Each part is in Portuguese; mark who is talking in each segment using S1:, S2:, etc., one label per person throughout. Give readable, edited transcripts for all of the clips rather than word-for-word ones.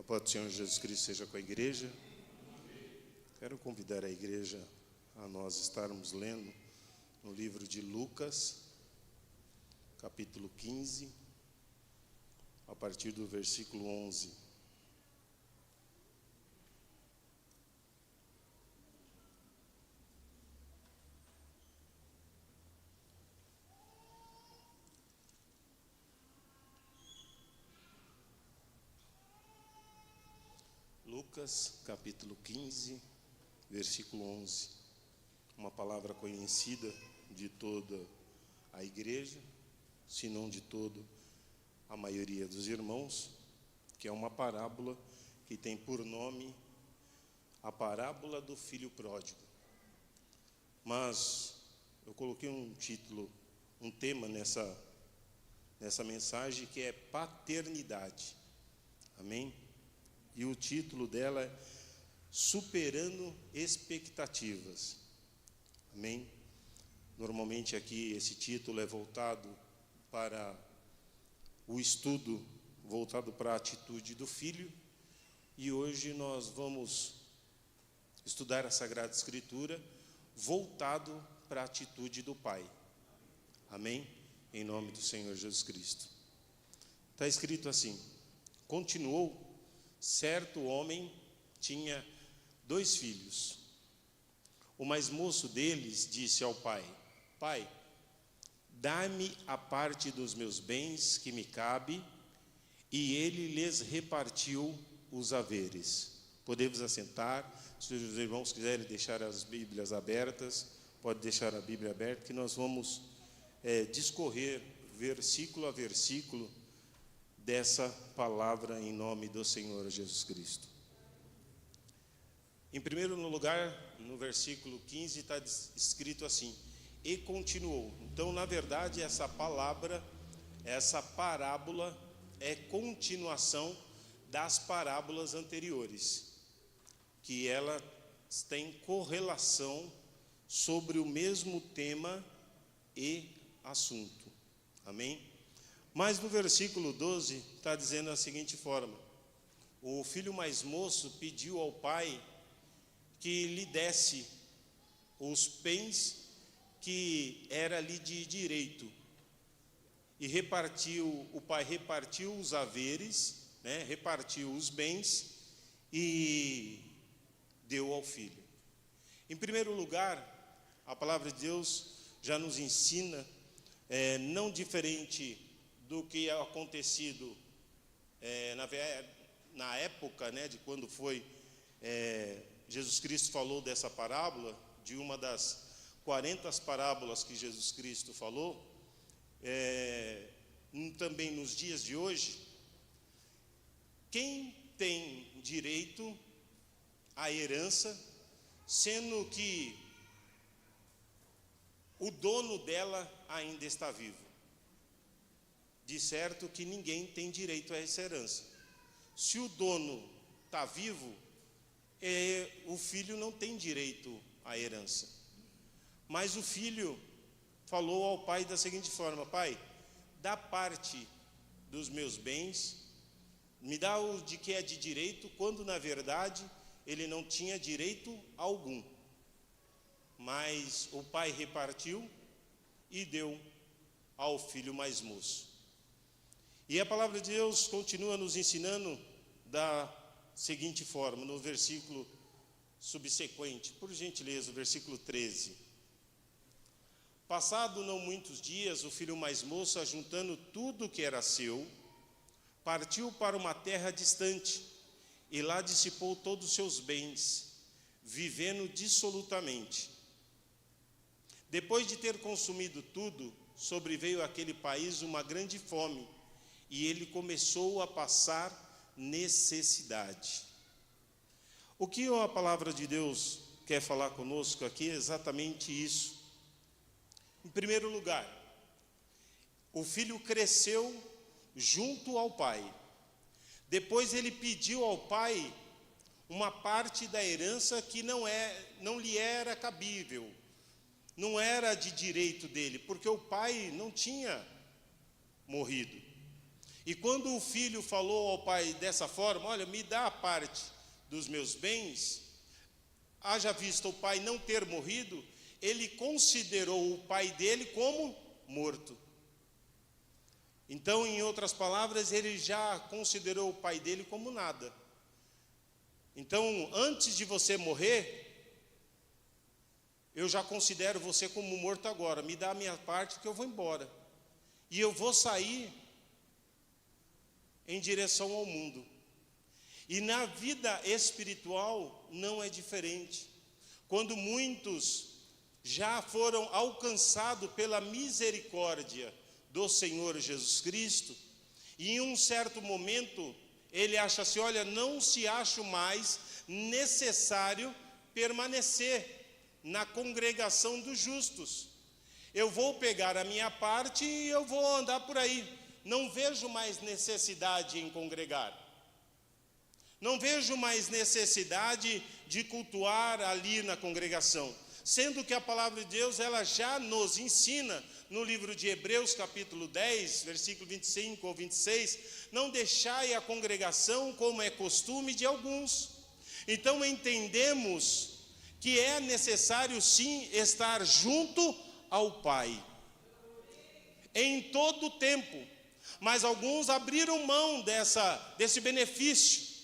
S1: paz do Senhor Jesus Cristo seja com a igreja. Quero convidar a igreja a nós estarmos lendo no livro de Lucas, capítulo 15, a partir do versículo 11. Lucas, capítulo 15, versículo 11. Uma palavra conhecida de toda a igreja, se não de toda a maioria dos irmãos, que é uma parábola que tem por nome a parábola do filho pródigo. Mas eu coloquei um título, um tema nessa mensagem, que é paternidade. Amém? E o título dela é Superando Expectativas. Amém? Normalmente aqui esse título é voltado para o estudo, voltado para a atitude do filho. E hoje nós vamos estudar a Sagrada Escritura voltado para a atitude do pai. Amém? Em nome do Senhor Jesus Cristo. Está escrito assim: continuou, certo homem tinha 2 filhos. O mais moço deles disse ao pai: Pai, dá-me a parte dos meus bens que me cabe. E ele lhes repartiu os haveres. Podemos assentar. Se os irmãos quiserem deixar as Bíblias abertas, pode deixar a Bíblia aberta, que nós vamos discorrer versículo a versículo dessa palavra em nome do Senhor Jesus Cristo. Em primeiro lugar, no versículo 15 está escrito assim: e continuou. Então, na verdade, essa palavra, essa parábola é continuação das parábolas anteriores, que ela tem correlação sobre o mesmo tema e assunto. Amém? Mas no versículo 12 está dizendo da seguinte forma: o filho mais moço pediu ao pai que lhe desse os bens que era lhe de direito. E o pai repartiu os haveres, repartiu os bens e deu ao filho. Em primeiro lugar, a palavra de Deus já nos ensina, não diferente do que é acontecido na época, de quando foi Jesus Cristo falou dessa parábola, de uma das 40 parábolas que Jesus Cristo falou, também nos dias de hoje. Quem tem direito à herança, sendo que o dono dela ainda está vivo? De certo que ninguém tem direito a essa herança. Se o dono está vivo, o filho não tem direito à herança. Mas o filho falou ao pai da seguinte forma: Pai, dá parte dos meus bens, me dá o de que é de direito, quando na verdade ele não tinha direito algum. Mas o pai repartiu e deu ao filho mais moço. E a palavra de Deus continua nos ensinando da seguinte forma, no versículo subsequente, por gentileza, o versículo 13. Passado não muitos dias, o filho mais moço, ajuntando tudo que era seu, partiu para uma terra distante, e lá dissipou todos os seus bens, vivendo dissolutamente. Depois de ter consumido tudo, sobreveio àquele país uma grande fome, e ele começou a passar necessidade. O que a palavra de Deus quer falar conosco aqui é exatamente isso. Em primeiro lugar, o filho cresceu junto ao pai. Depois ele pediu ao pai uma parte da herança que não lhe era cabível, não era de direito dele, porque o pai não tinha morrido. E quando o filho falou ao pai dessa forma: olha, me dá a parte dos meus bens, haja vista o pai não ter morrido, ele considerou o pai dele como morto. Então, em outras palavras, ele já considerou o pai dele como nada. Então, antes de você morrer, eu já considero você como morto agora. Me dá a minha parte que eu vou embora. E eu vou sair em direção ao mundo. E na vida espiritual não é diferente. Quando muitos já foram alcançados pela misericórdia do Senhor Jesus Cristo, e em um certo momento ele acha assim: olha, não se acha mais necessário permanecer na congregação dos justos. Eu vou pegar a minha parte e eu vou andar por aí. Não vejo mais necessidade em congregar. Não vejo mais necessidade de cultuar ali na congregação. Sendo que a palavra de Deus, ela já nos ensina, no livro de Hebreus, capítulo 10, versículo 25 ou 26, não deixai a congregação como é costume de alguns. Então entendemos que é necessário sim estar junto ao Pai, em todo o tempo. Mas alguns abriram mão desse benefício,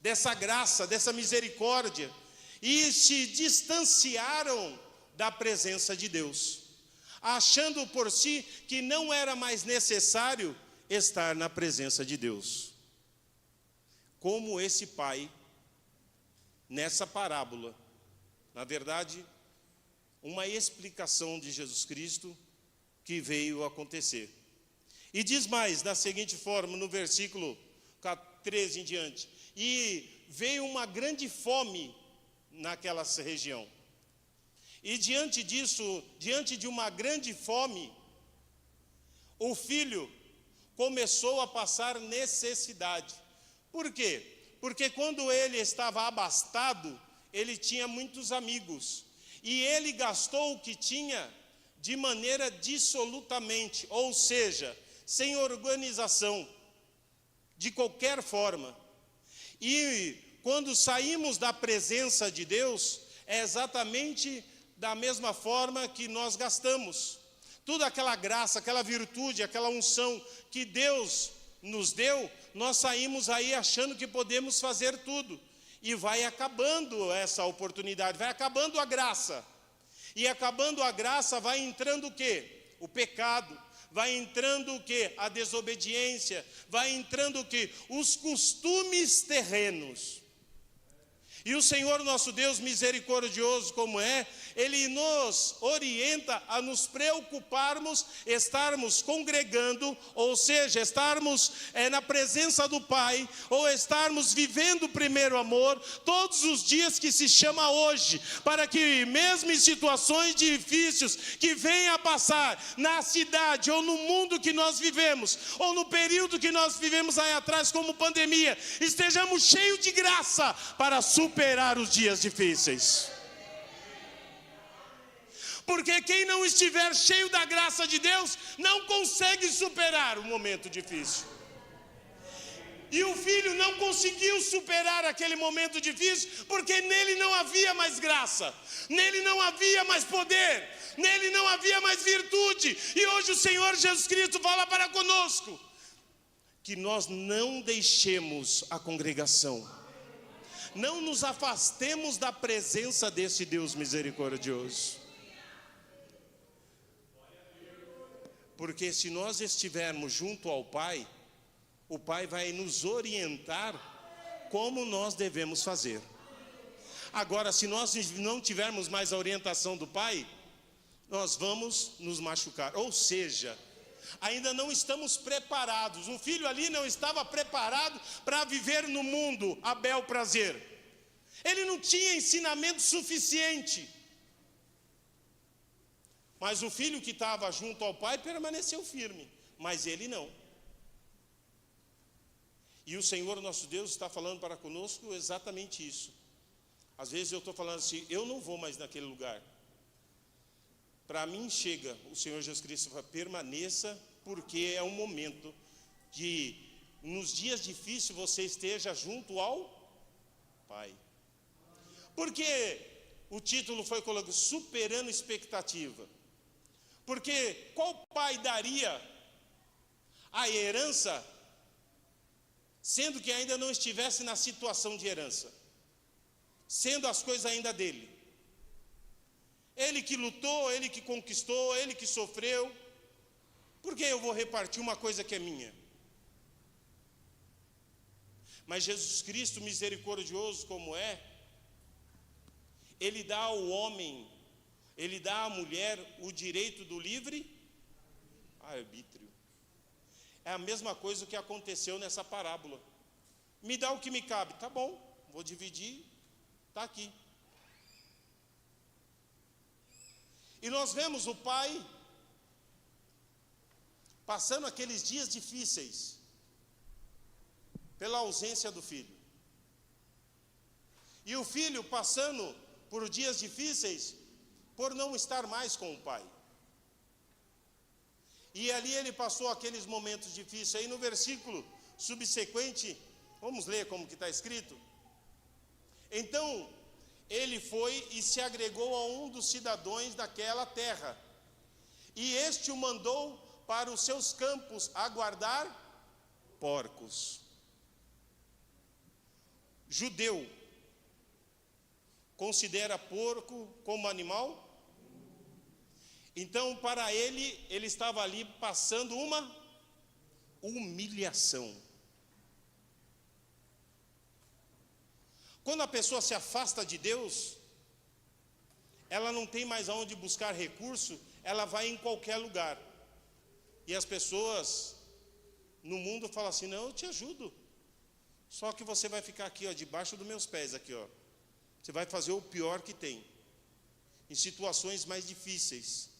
S1: dessa graça, dessa misericórdia, e se distanciaram da presença de Deus, achando por si que não era mais necessário estar na presença de Deus. Como esse pai, nessa parábola, na verdade, uma explicação de Jesus Cristo que veio acontecer. E diz mais, da seguinte forma, no versículo 13 em diante: e veio uma grande fome naquela região. E diante disso, diante de uma grande fome, o filho começou a passar necessidade. Por quê? Porque quando ele estava abastado, ele tinha muitos amigos. E ele gastou o que tinha de maneira dissolutamente, ou seja, sem organização, de qualquer forma. E quando saímos da presença de Deus, é exatamente da mesma forma que nós gastamos. Toda aquela graça, aquela virtude, aquela unção que Deus nos deu, nós saímos aí achando que podemos fazer tudo. E vai acabando essa oportunidade, vai acabando a graça. E acabando a graça, vai entrando o quê? O pecado. Vai entrando o quê? A desobediência. Vai entrando o quê? Os costumes terrenos. E o Senhor nosso Deus, misericordioso como é, Ele nos orienta a nos preocuparmos, estarmos congregando, ou seja, estarmos na presença do Pai, ou estarmos vivendo o primeiro amor, todos os dias que se chama hoje, para que mesmo em situações difíceis que venham a passar na cidade ou no mundo que nós vivemos, ou no período que nós vivemos aí atrás como pandemia, estejamos cheios de graça para superar os dias difíceis. Porque quem não estiver cheio da graça de Deus não consegue superar o momento difícil. E o filho não conseguiu superar aquele momento difícil porque nele não havia mais graça, nele não havia mais poder, nele não havia mais virtude. E hoje o Senhor Jesus Cristo fala para conosco que nós não deixemos a congregação, não nos afastemos da presença desse Deus misericordioso. Porque se nós estivermos junto ao Pai, o Pai vai nos orientar como nós devemos fazer. Agora, se nós não tivermos mais a orientação do Pai, nós vamos nos machucar. Ou seja, ainda não estamos preparados. O filho ali não estava preparado para viver no mundo a bel prazer. Ele não tinha ensinamento suficiente. Mas o filho que estava junto ao pai permaneceu firme, mas ele não. E o Senhor nosso Deus está falando para conosco exatamente isso. Às vezes eu estou falando assim, eu não vou mais naquele lugar. Para mim chega, o Senhor Jesus Cristo fala, permaneça, porque é um momento de nos dias difíceis você esteja junto ao Pai. Porque o título foi colocado superando expectativa. Porque qual pai daria a herança, sendo que ainda não estivesse na situação de herança, sendo as coisas ainda dele? Ele que lutou, ele que conquistou, ele que sofreu. Por que eu vou repartir uma coisa que é minha? Mas Jesus Cristo, misericordioso como é, Ele dá ao homem, Ele dá à mulher o direito do livre arbítrio. É a mesma coisa que aconteceu nessa parábola. Me dá o que me cabe, tá bom, vou dividir, está aqui. E nós vemos o pai passando aqueles dias difíceis pela ausência do filho. E o filho passando por dias difíceis por não estar mais com o pai. E ali ele passou aqueles momentos difíceis. Aí no versículo subsequente, vamos ler como que está escrito. Então, ele foi e se agregou a um dos cidadãos daquela terra. E este o mandou para os seus campos a guardar porcos. Judeu considera porco como animal? Então, para ele estava ali passando uma humilhação. Quando a pessoa se afasta de Deus, ela não tem mais aonde buscar recurso, ela vai em qualquer lugar. E as pessoas no mundo falam assim: não, eu te ajudo. Só que você vai ficar aqui, ó, debaixo dos meus pés, aqui, ó. Você vai fazer o pior que tem, em situações mais difíceis.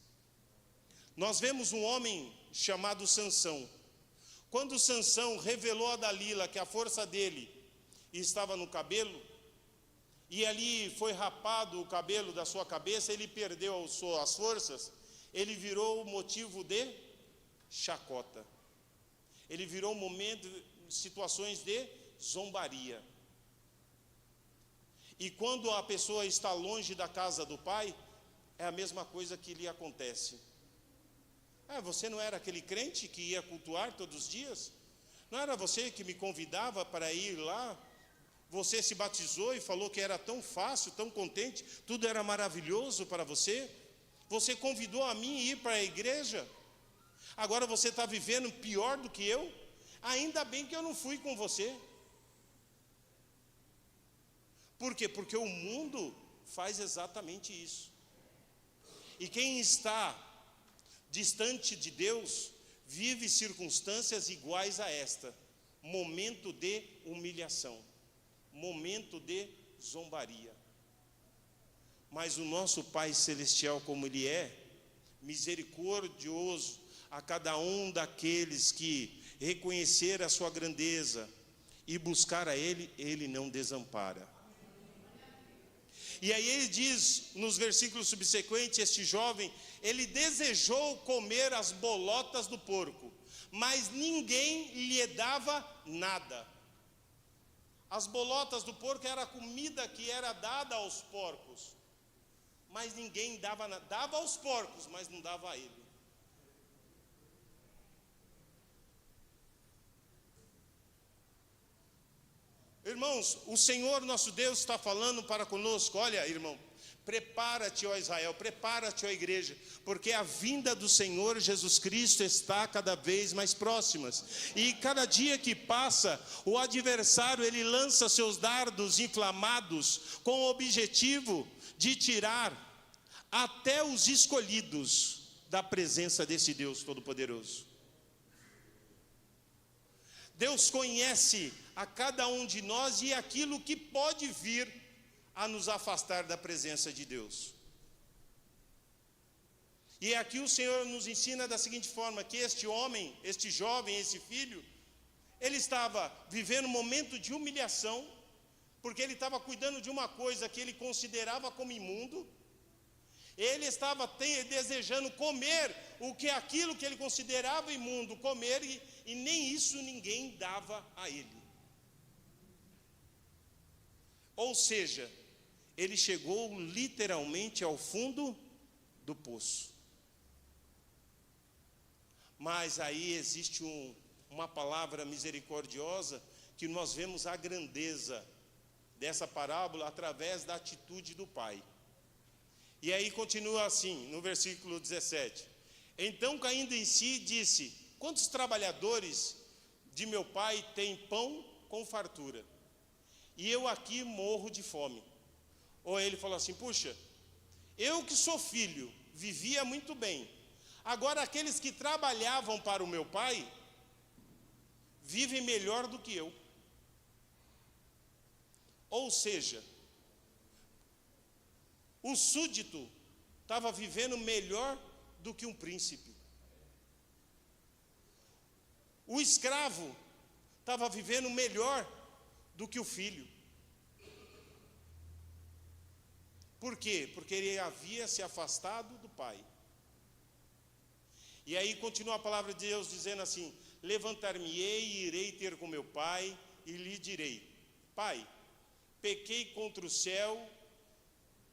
S1: Nós vemos um homem chamado Sansão. Quando Sansão revelou a Dalila que a força dele estava no cabelo, e ali foi rapado o cabelo da sua cabeça, ele perdeu as forças, ele virou motivo de chacota. Ele virou situações de zombaria. E quando a pessoa está longe da casa do pai, é a mesma coisa que lhe acontece. Você não era aquele crente que ia cultuar todos os dias? Não era você que me convidava para ir lá? Você se batizou e falou que era tão fácil, tão contente, tudo era maravilhoso para você? Você convidou a mim ir para a igreja? Agora você está vivendo pior do que eu? Ainda bem que eu não fui com você. Por quê? Porque o mundo faz exatamente isso. E quem está distante de Deus vive circunstâncias iguais a esta: momento de humilhação, momento de zombaria. Mas o nosso Pai Celestial, como Ele é misericordioso a cada um daqueles que reconhecer a sua grandeza e buscar a Ele, Ele não desampara. E aí ele diz nos versículos subsequentes: este jovem, ele desejou comer as bolotas do porco, mas ninguém lhe dava nada. As bolotas do porco era a comida que era dada aos porcos, mas ninguém dava nada. Dava aos porcos, mas não dava a ele. Irmãos, o Senhor nosso Deus está falando para conosco: olha, irmão, prepara-te, ó Israel, prepara-te, ó igreja, porque a vinda do Senhor Jesus Cristo está cada vez mais próxima. E cada dia que passa, o adversário, ele lança seus dardos inflamados com o objetivo de tirar até os escolhidos da presença desse Deus Todo-Poderoso. Deus conhece a cada um de nós e aquilo que pode vir a nos afastar da presença de Deus. E aqui o Senhor nos ensina da seguinte forma: que este homem, este jovem, esse filho, ele estava vivendo um momento de humilhação, porque ele estava cuidando de uma coisa que ele considerava como imundo, Ele estava desejando comer aquilo que ele considerava imundo, comer, e nem isso ninguém dava a ele. Ou seja, ele chegou literalmente ao fundo do poço. Mas aí existe uma palavra misericordiosa, que nós vemos a grandeza dessa parábola através da atitude do pai. E aí continua assim, no versículo 17: então, caindo em si, disse: quantos trabalhadores de meu pai têm pão com fartura, e eu aqui morro de fome? Ou ele falou assim: puxa, eu que sou filho, vivia muito bem, agora aqueles que trabalhavam para o meu pai vivem melhor do que eu. Ou seja, o súdito estava vivendo melhor do que um príncipe. O escravo estava vivendo melhor do que o filho. Por quê? Porque ele havia se afastado do pai. E aí continua a palavra de Deus dizendo assim: levantar-me-ei e irei ter com meu pai, e lhe direi: pai, pequei contra o céu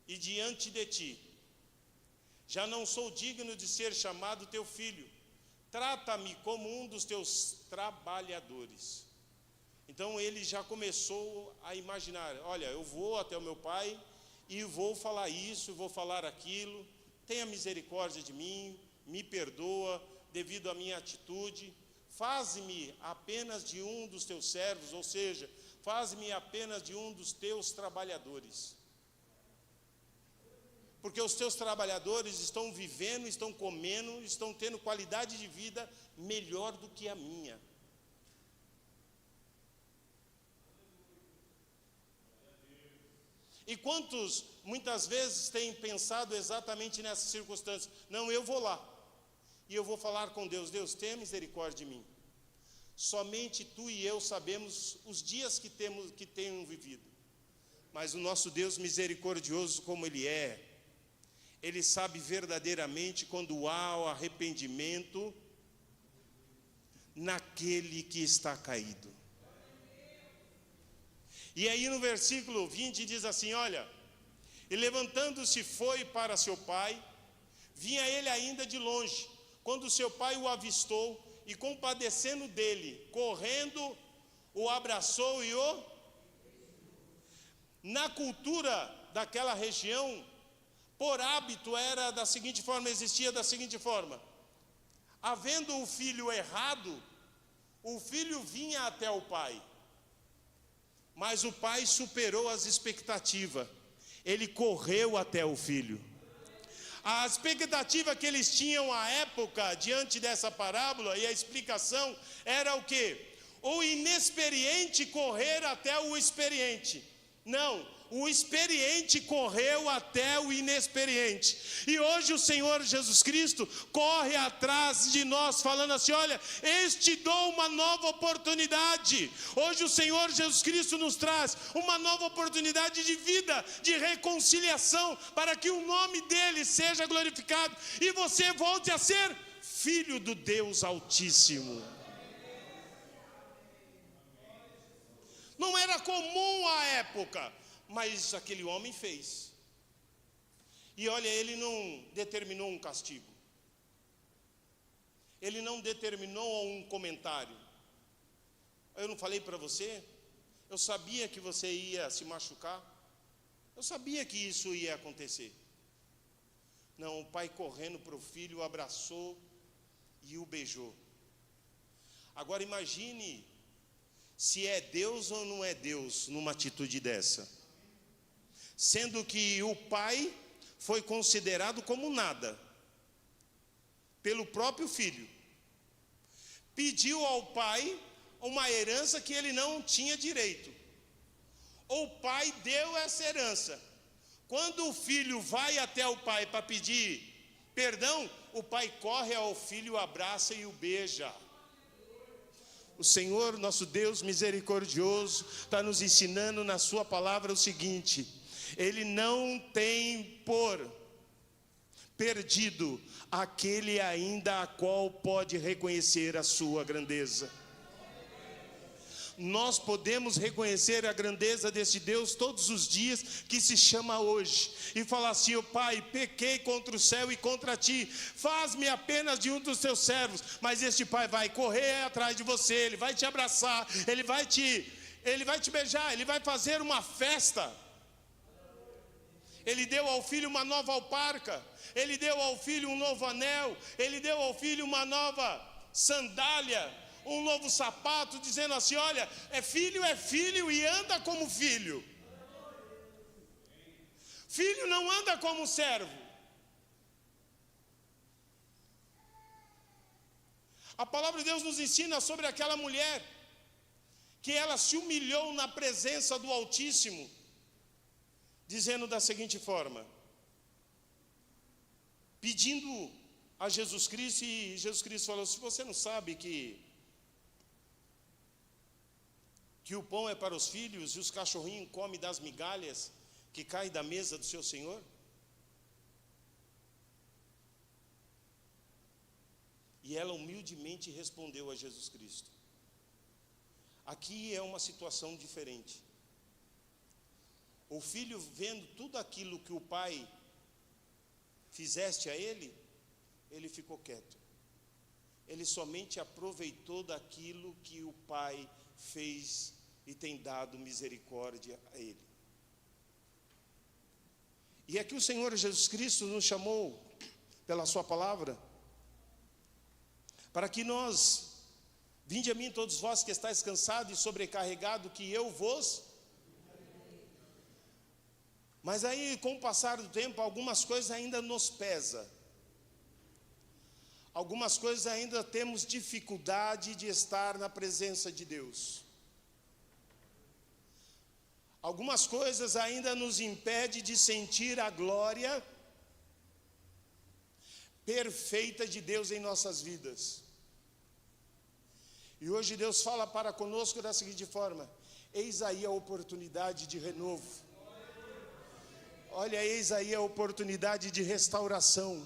S1: e diante de ti, já não sou digno de ser chamado teu filho, trata-me como um dos teus trabalhadores. Então ele já começou a imaginar: olha, eu vou até o meu pai e vou falar isso, vou falar aquilo, tenha misericórdia de mim, me perdoa devido à minha atitude, faz-me apenas de um dos teus servos, ou seja, faz-me apenas de um dos teus trabalhadores. Porque os teus trabalhadores estão vivendo, estão comendo, estão tendo qualidade de vida melhor do que a minha. E quantos muitas vezes têm pensado exatamente nessa circunstância? Não, eu vou lá e eu vou falar com Deus: Deus, tenha misericórdia de mim. Somente tu e eu sabemos os dias que tenham vivido. Mas o nosso Deus misericordioso como Ele é, Ele sabe verdadeiramente quando há o arrependimento naquele que está caído. E aí no versículo 20 diz assim: olha, e levantando-se foi para seu pai, vinha ele ainda de longe, quando seu pai o avistou, e compadecendo dele, correndo, o abraçou e o... Na cultura daquela região, por hábito era da seguinte forma, existia da seguinte forma: havendo o filho errado, o filho vinha até o pai, mas o pai superou as expectativas, ele correu até o filho. A expectativa que eles tinham à época, diante dessa parábola, e a explicação era o quê? O inexperiente correr até o experiente. Não, o experiente correu até o inexperiente. E hoje o Senhor Jesus Cristo corre atrás de nós, falando assim: olha, eu te dou uma nova oportunidade. Hoje o Senhor Jesus Cristo nos traz uma nova oportunidade de vida, de reconciliação, para que o nome dele seja glorificado e você volte a ser filho do Deus Altíssimo. Não era comum à época, mas aquele homem fez. E olha, ele não determinou um castigo. Ele não determinou um comentário. Eu não falei para você? Eu sabia que você ia se machucar. Eu sabia que isso ia acontecer. Não, o pai correndo para o filho, o abraçou e o beijou. Agora imagine se é Deus ou não é Deus numa atitude dessa. Sendo que o pai foi considerado como nada pelo próprio filho. Pediu ao pai uma herança que ele não tinha direito. O pai deu essa herança. Quando o filho vai até o pai para pedir perdão, o pai corre ao filho, o abraça e o beija. O Senhor, nosso Deus misericordioso, está nos ensinando na sua palavra o seguinte: Ele não tem por perdido aquele ainda a qual pode reconhecer a sua grandeza. Nós podemos reconhecer a grandeza desse Deus todos os dias, que se chama hoje, e falar assim: ó Pai, pequei contra o céu e contra ti, faz-me apenas de um dos teus servos. Mas este Pai vai correr atrás de você, ele vai te abraçar, ele vai te beijar, ele vai fazer uma festa. Ele deu ao filho uma nova alparca, ele deu ao filho um novo anel, ele deu ao filho uma nova sandália, um novo sapato, dizendo assim: olha, é filho e anda como filho. Filho não anda como servo. A palavra de Deus nos ensina sobre aquela mulher, que ela se humilhou na presença do Altíssimo, dizendo da seguinte forma, pedindo a Jesus Cristo, e Jesus Cristo falou: se você não sabe que o pão é para os filhos e os cachorrinhos comem das migalhas que caem da mesa do seu Senhor? E ela humildemente respondeu a Jesus Cristo. Aqui é uma situação diferente. O filho, vendo tudo aquilo que o pai fizeste a ele, ele ficou quieto. Ele somente aproveitou daquilo que o pai fez e tem dado misericórdia a ele. E aqui o Senhor Jesus Cristo nos chamou, pela sua palavra, para que nós, vinde a mim todos vós que estáis cansados e sobrecarregados, que eu vos... Mas aí, com o passar do tempo, algumas coisas ainda nos pesam. Algumas coisas ainda temos dificuldade de estar na presença de Deus. Algumas coisas ainda nos impedem de sentir a glória perfeita de Deus em nossas vidas. E hoje Deus fala para conosco da seguinte forma: eis aí a oportunidade de renovo. Olha, eis aí a oportunidade de restauração.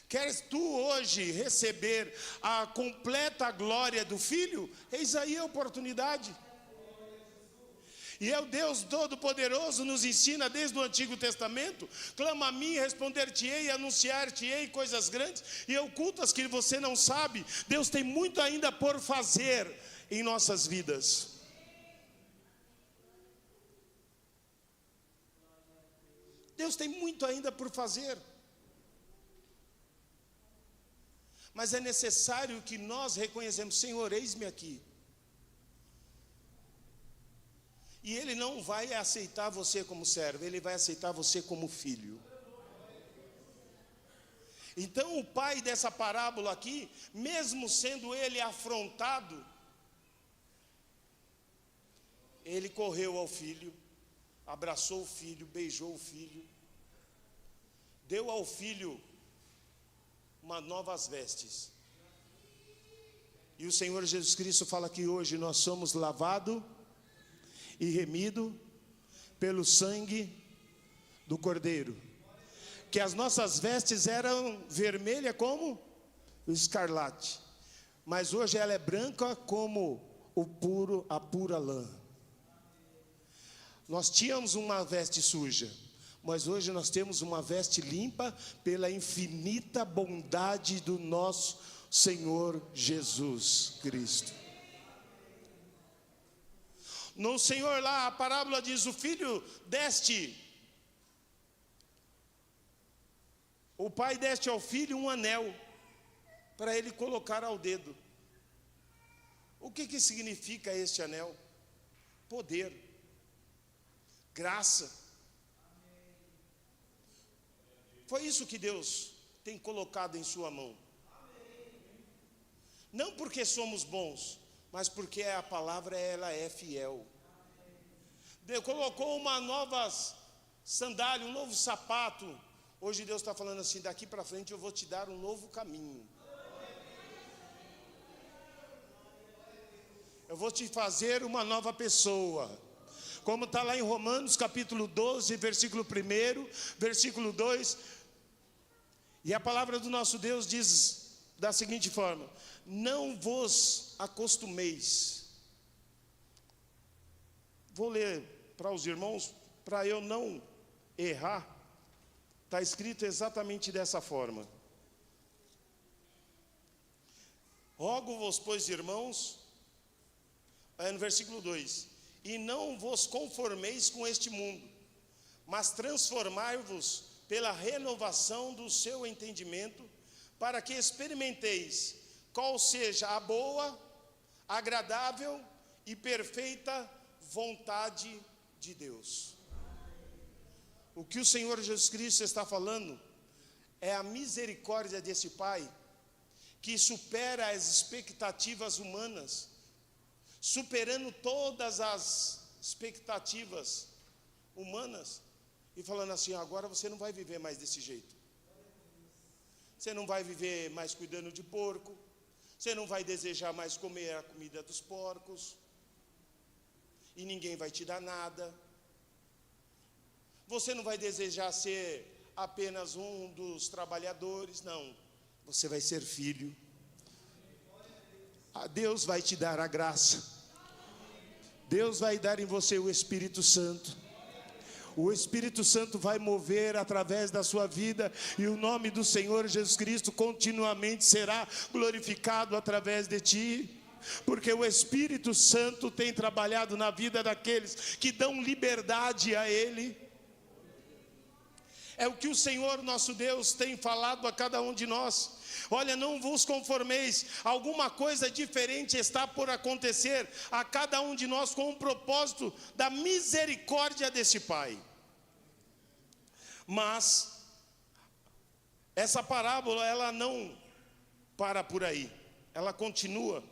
S1: Queres tu hoje receber a completa glória do Filho? Eis aí a oportunidade. E é o Deus Todo-Poderoso nos ensina desde o Antigo Testamento: clama a mim, responder-te-ei, anunciar-te-ei coisas grandes e ocultas que você não sabe. Deus tem muito ainda por fazer em nossas vidas. Deus tem muito ainda por fazer. Mas é necessário que nós reconhecemos: Senhor, eis-me aqui. E Ele não vai aceitar você como servo, Ele vai aceitar você como filho. Então o pai dessa parábola aqui, mesmo sendo ele afrontado, ele correu ao filho, abraçou o filho, beijou o filho, deu ao filho novas vestes. E o Senhor Jesus Cristo fala que hoje nós somos lavados e remido pelo sangue do Cordeiro, que as nossas vestes eram vermelhas como o escarlate, mas hoje ela é branca como a pura lã. Nós tínhamos uma veste suja, mas hoje nós temos uma veste limpa pela infinita bondade do nosso Senhor Jesus Cristo. No Senhor lá, a parábola diz: o pai deste ao filho um anel, para ele colocar ao dedo. O que significa este anel? Poder, graça. Foi isso que Deus tem colocado em sua mão. Não porque somos bons, mas porque a palavra ela é fiel. Deus colocou uma nova sandália, um novo sapato. Hoje Deus está falando assim: daqui para frente eu vou te dar um novo caminho. Eu vou te fazer uma nova pessoa. como está lá em Romanos capítulo 12, versículo 1, versículo 2. E a palavra do nosso Deus diz da seguinte forma: não vos acostumeis. Vou ler para os irmãos, para eu não errar. Está escrito exatamente dessa forma: rogo-vos, pois, irmãos, no versículo 2: e não vos conformeis com este mundo, mas transformai-vos pela renovação do seu entendimento, para que experimenteis qual seja a boa, agradável e perfeita vontade de Deus. O que o Senhor Jesus Cristo está falando é a misericórdia desse Pai, que supera as expectativas humanas, superando todas as expectativas humanas, e falando assim: agora você não vai viver mais desse jeito. Você não vai viver mais cuidando de porco, você não vai desejar mais comer a comida dos porcos, e ninguém vai te dar nada. Você não vai desejar ser apenas um dos trabalhadores, não. Você vai ser filho. Deus vai te dar a graça. Deus vai dar em você o Espírito Santo. O Espírito Santo vai mover através da sua vida, e o nome do Senhor Jesus Cristo continuamente será glorificado através de ti, porque o Espírito Santo tem trabalhado na vida daqueles que dão liberdade a Ele. É o que o Senhor nosso Deus tem falado a cada um de nós. Olha, não vos conformeis, alguma coisa diferente está por acontecer a cada um de nós, com o propósito da misericórdia desse Pai. Mas essa parábola, ela não para por aí, ela continua.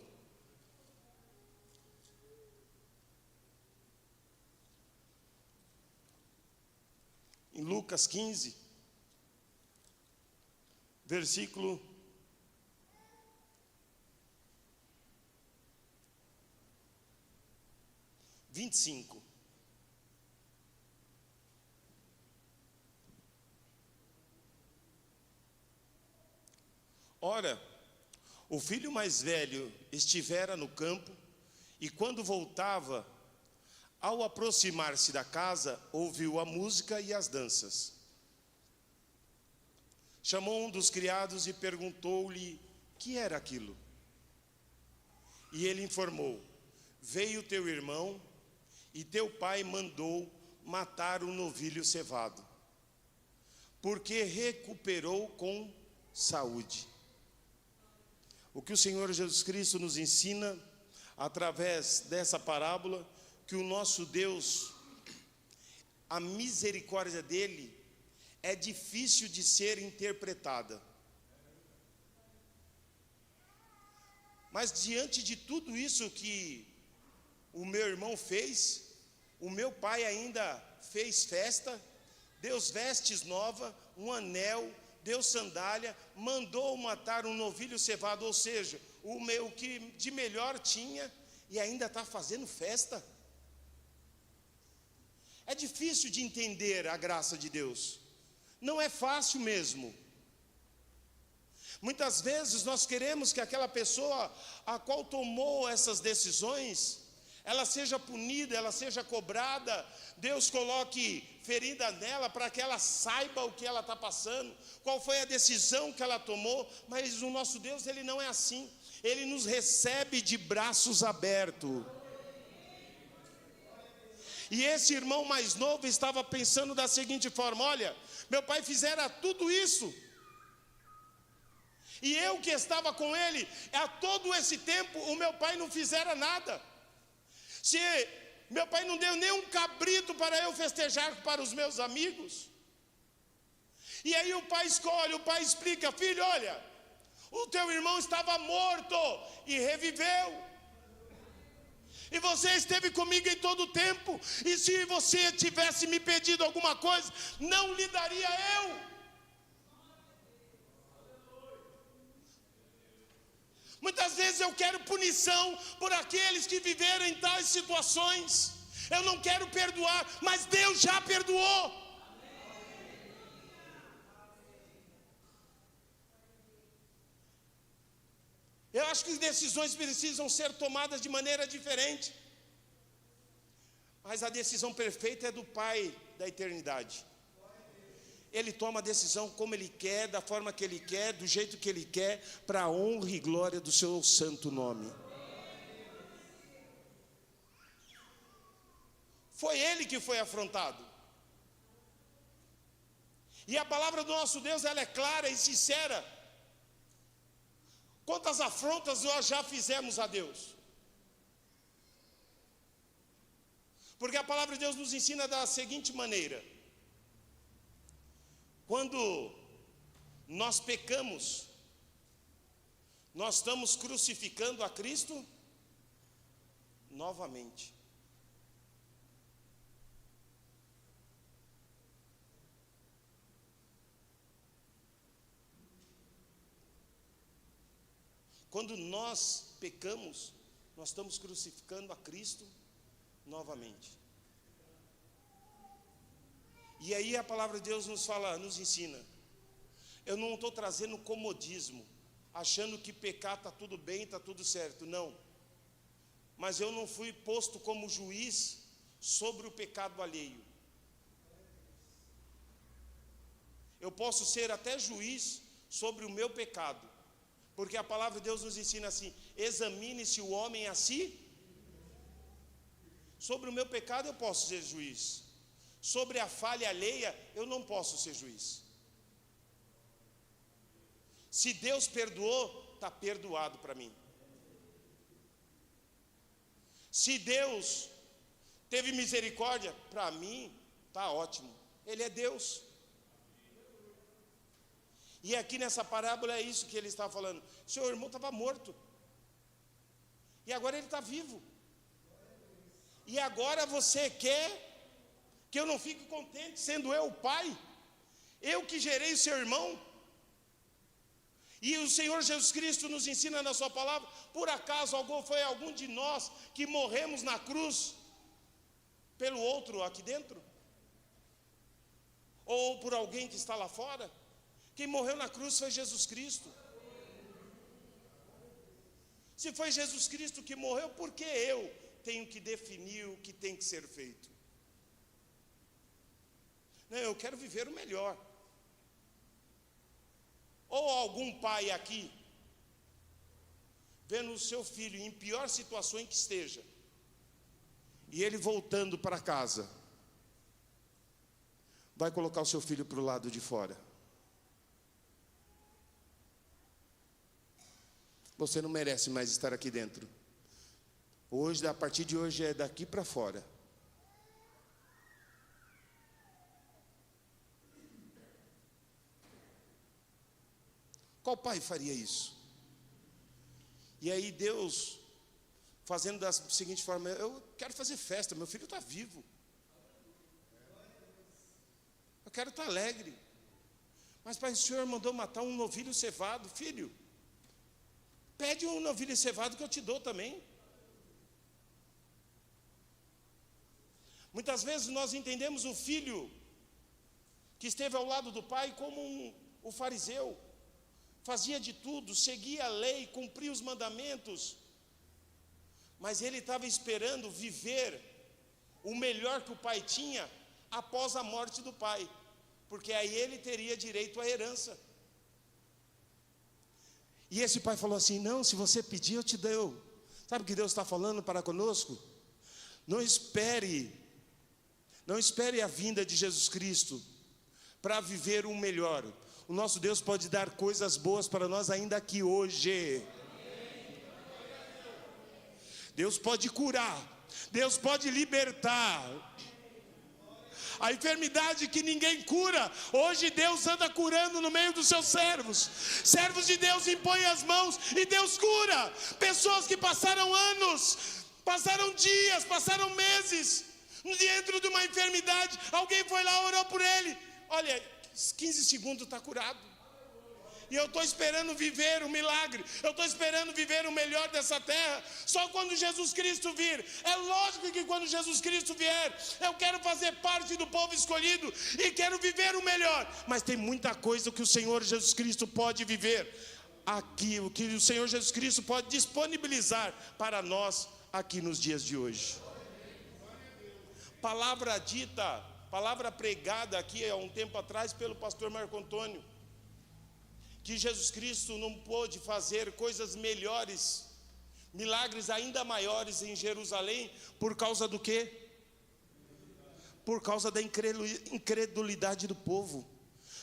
S1: Em Lucas 15, versículo 25. Ora, o filho mais velho estivera no campo, e quando voltava, ao aproximar-se da casa, ouviu a música e as danças. Chamou um dos criados e perguntou-lhe que era aquilo. E ele informou: veio teu irmão, e teu pai mandou matar o novilho cevado, porque recuperou com saúde. O que o Senhor Jesus Cristo nos ensina através dessa parábola, que o nosso Deus, a misericórdia dele é difícil de ser interpretada. Mas diante de tudo isso que o meu irmão fez, o meu pai ainda fez festa, deu vestes novas, um anel, deu sandália, mandou matar um novilho cevado, ou seja, o que de melhor tinha, e ainda está fazendo festa. É difícil de entender a graça de Deus, não é fácil mesmo. Muitas vezes nós queremos que aquela pessoa a qual tomou essas decisões, ela seja punida, ela seja cobrada, Deus coloque ferida nela para que ela saiba o que ela está passando, qual foi a decisão que ela tomou. Mas o nosso Deus, ele não é assim, ele nos recebe de braços abertos. E esse irmão mais novo estava pensando da seguinte forma: olha, meu pai fizera tudo isso, e eu que estava com ele, há todo esse tempo, o meu pai não fizera nada. Se meu pai não deu nem um cabrito para eu festejar para os meus amigos. E aí o pai escolhe, o pai explica: filho, olha, o teu irmão estava morto e reviveu. E você esteve comigo em todo o tempo, e se você tivesse me pedido alguma coisa, não lhe daria eu. Muitas vezes eu quero punição por aqueles que viveram em tais situações. Eu não quero perdoar, mas Deus já perdoou. Eu acho que decisões precisam ser tomadas de maneira diferente. Mas a decisão perfeita é do Pai da eternidade. Ele toma a decisão como Ele quer, da forma que Ele quer, do jeito que Ele quer, para a honra e glória do seu santo nome. Foi Ele que foi afrontado. E a palavra do nosso Deus, ela é clara e sincera. Quantas afrontas nós já fizemos a Deus? Porque a palavra de Deus nos ensina da seguinte maneira: quando nós pecamos, nós estamos crucificando a Cristo novamente. Quando nós pecamos, nós estamos crucificando a Cristo novamente. E aí a palavra de Deus nos fala, nos ensina. Eu não estou trazendo comodismo, achando que pecar está tudo bem, está tudo certo. Não. Mas eu não fui posto como juiz sobre o pecado alheio. Eu posso ser até juiz sobre o meu pecado. Porque a palavra de Deus nos ensina assim: examine-se o homem a si. Sobre o meu pecado eu posso ser juiz. Sobre a falha alheia eu não posso ser juiz. Se Deus perdoou, está perdoado para mim. Se Deus teve misericórdia, para mim está ótimo. Ele é Deus. E aqui nessa parábola é isso que ele está falando. Seu irmão estava morto, e agora ele está vivo. E agora você quer que eu não fique contente, sendo eu o pai? Eu que gerei o seu irmão? E o Senhor Jesus Cristo nos ensina na sua palavra: por acaso foi algum de nós que morremos na cruz pelo outro aqui dentro? Ou por alguém que está lá fora? Quem morreu na cruz foi Jesus Cristo. Se foi Jesus Cristo que morreu, por que eu tenho que definir o que tem que ser feito? Não, eu quero viver o melhor. Ou algum pai aqui, vendo o seu filho em pior situação em que esteja, e ele voltando para casa, vai colocar o seu filho para o lado de fora. Você não merece mais estar aqui dentro. Hoje, a partir de hoje, é daqui para fora. Qual pai faria isso? E aí Deus, fazendo da seguinte forma: eu quero fazer festa, meu filho está vivo. Eu quero estar alegre. Mas pai, o senhor mandou matar um novilho cevado. Filho, pede um novilho cevado que eu te dou também. Muitas vezes nós entendemos o filho que esteve ao lado do pai como o fariseu. Fazia de tudo, seguia a lei, cumpria os mandamentos. Mas ele estava esperando viver o melhor que o pai tinha após a morte do pai. Porque aí ele teria direito à herança. E esse pai falou assim: não, se você pedir, eu te dou. Sabe o que Deus está falando para conosco? Não espere a vinda de Jesus Cristo para viver o melhor. O nosso Deus pode dar coisas boas para nós ainda aqui hoje. Deus pode curar, Deus pode libertar. A enfermidade que ninguém cura, hoje Deus anda curando no meio dos seus servos. Servos de Deus impõem as mãos e Deus cura. Pessoas que passaram anos, passaram dias, passaram meses dentro de uma enfermidade, alguém foi lá, orou por ele. Olha, 15 segundos está curado. E eu estou esperando viver o milagre, eu estou esperando viver o melhor dessa terra, só quando Jesus Cristo vir. É lógico que quando Jesus Cristo vier, eu quero fazer parte do povo escolhido e quero viver o melhor. Mas tem muita coisa que o Senhor Jesus Cristo pode viver aqui, o que o Senhor Jesus Cristo pode disponibilizar para nós aqui nos dias de hoje. Palavra dita, palavra pregada aqui há um tempo atrás pelo pastor Marco Antônio, que Jesus Cristo não pôde fazer coisas melhores, milagres ainda maiores em Jerusalém, por causa do quê? Por causa da incredulidade do povo.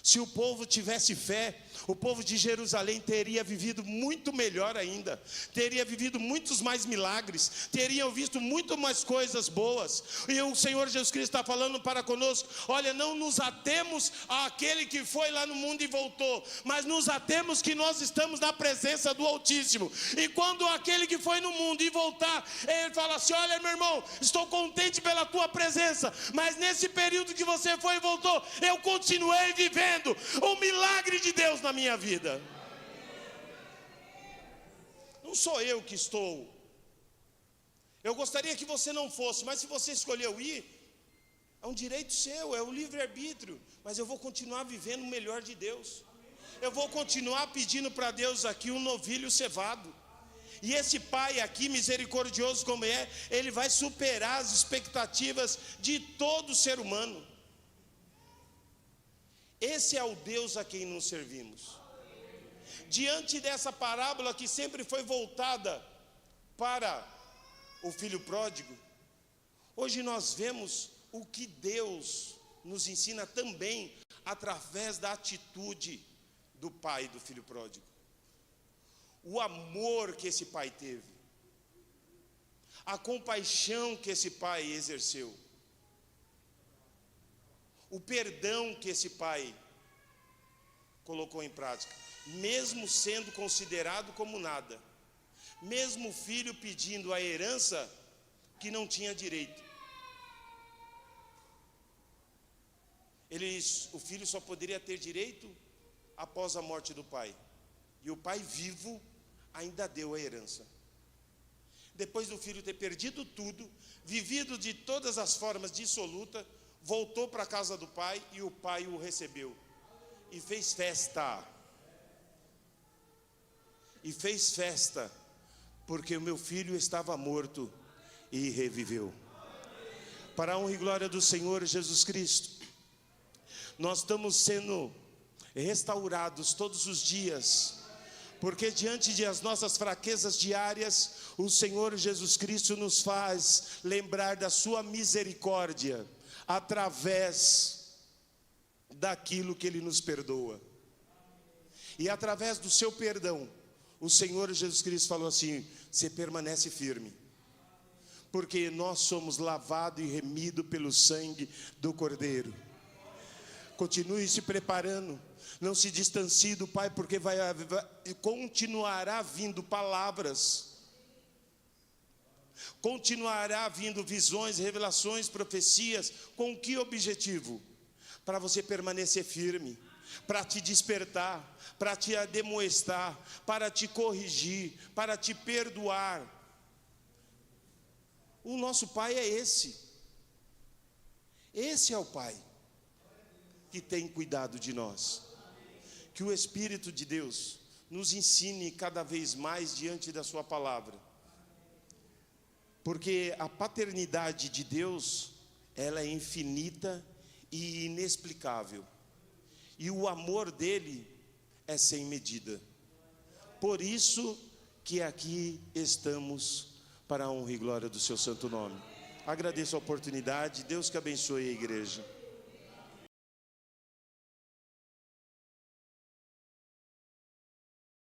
S1: Se o povo tivesse fé, o povo de Jerusalém teria vivido muito melhor ainda, teria vivido muitos mais milagres, teriam visto muito mais coisas boas. E o Senhor Jesus Cristo está falando para conosco: olha, não nos atemos àquele que foi lá no mundo e voltou, mas nos atemos que nós estamos na presença do Altíssimo. E quando aquele que foi no mundo e voltar, ele fala assim: olha, meu irmão, estou contente pela tua presença, mas nesse período que você foi e voltou, eu continuei vivendo o milagre de Deus na minha vida. Não sou eu que estou. Eu gostaria que você não fosse, mas se você escolheu ir, é um direito seu, é o livre-arbítrio. Mas eu vou continuar vivendo o melhor de Deus. Eu vou continuar pedindo para Deus aqui um novilho cevado. E esse Pai aqui, misericordioso como é, Ele vai superar as expectativas de todo ser humano. Esse é o Deus a quem nos servimos. Diante dessa parábola que sempre foi voltada para o filho pródigo, hoje nós vemos o que Deus nos ensina também através da atitude do pai do filho pródigo. O amor que esse pai teve, a compaixão que esse pai exerceu, o perdão que esse pai colocou em prática, mesmo sendo considerado como nada, mesmo o filho pedindo a herança que não tinha direito. O filho só poderia ter direito após a morte do pai, e o pai vivo ainda deu a herança. Depois do filho ter perdido tudo, vivido de todas as formas dissoluta, voltou para a casa do pai e o pai o recebeu e fez festa. E fez festa porque o meu filho estava morto e reviveu. Para a honra e glória do Senhor Jesus Cristo, nós estamos sendo restaurados todos os dias, porque diante de as nossas fraquezas diárias, o Senhor Jesus Cristo nos faz lembrar da sua misericórdia, através daquilo que Ele nos perdoa. E através do seu perdão, o Senhor Jesus Cristo falou assim: você permanece firme, porque nós somos lavados e remidos pelo sangue do Cordeiro. Continue se preparando, não se distancie do Pai, porque continuará vindo palavras, continuará vindo visões, revelações, profecias. Com que objetivo? Para você permanecer firme, para te despertar, para te ademoestar, para te corrigir, para te perdoar. O nosso Pai é esse. Esse é o Pai que tem cuidado de nós. Que o Espírito de Deus nos ensine cada vez mais diante da sua palavra. Porque a paternidade de Deus, ela é infinita e inexplicável. E o amor dele é sem medida. Por isso que aqui estamos, para a honra e glória do seu santo nome. Agradeço a oportunidade. Deus que abençoe a igreja.